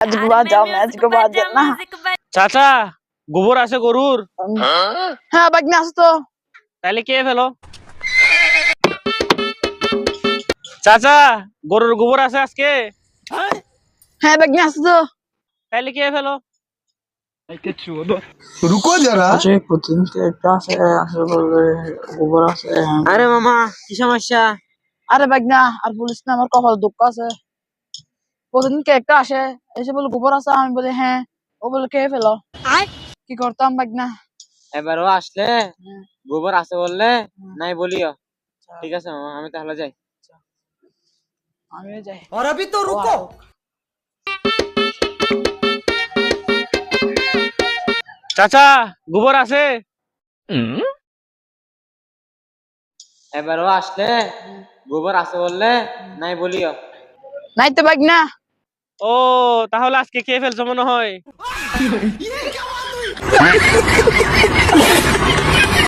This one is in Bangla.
আজকে বাদ যাও না, আজকে বাদ যাও না। চাচা গোবর আছে গরুর? হ্যাঁ বাগনা আছে তো। তাহলে কে ফেলো। চাচা গরুর গোবর আছে আজকে? হ্যাঁ বাগনা আছে তো। তাহলে কে ফেলো। रुको जरा। আচ্ছা প্রতিদিন তো একটা আছে, আসলে বলবে গোবর আছে। আরে মামা কি সমস্যা? আরে বাগনা আর বলিস না, আমার কপাল দুঃখ আছে। প্রতিদিন কে একটা আসে, এসে বলে গোবর আছে, আমি বলি হ্যাঁ, ও বলে কে ফেলো। কি করতাম বাগনা? এবার ও আসলে গোবর আছে বললে নাই বলিও। ঠিক আছে মামা, আমি তাহলে যাই। আমি যাই। और अभी तो रुको। চাচা গোবর আছে? এবার ও আসলে গোবর আছে বললে নাই বলিও। নাই তো বাগনা। ও তাহলে আজকে খেয়ে ফেলছো মনে হয়।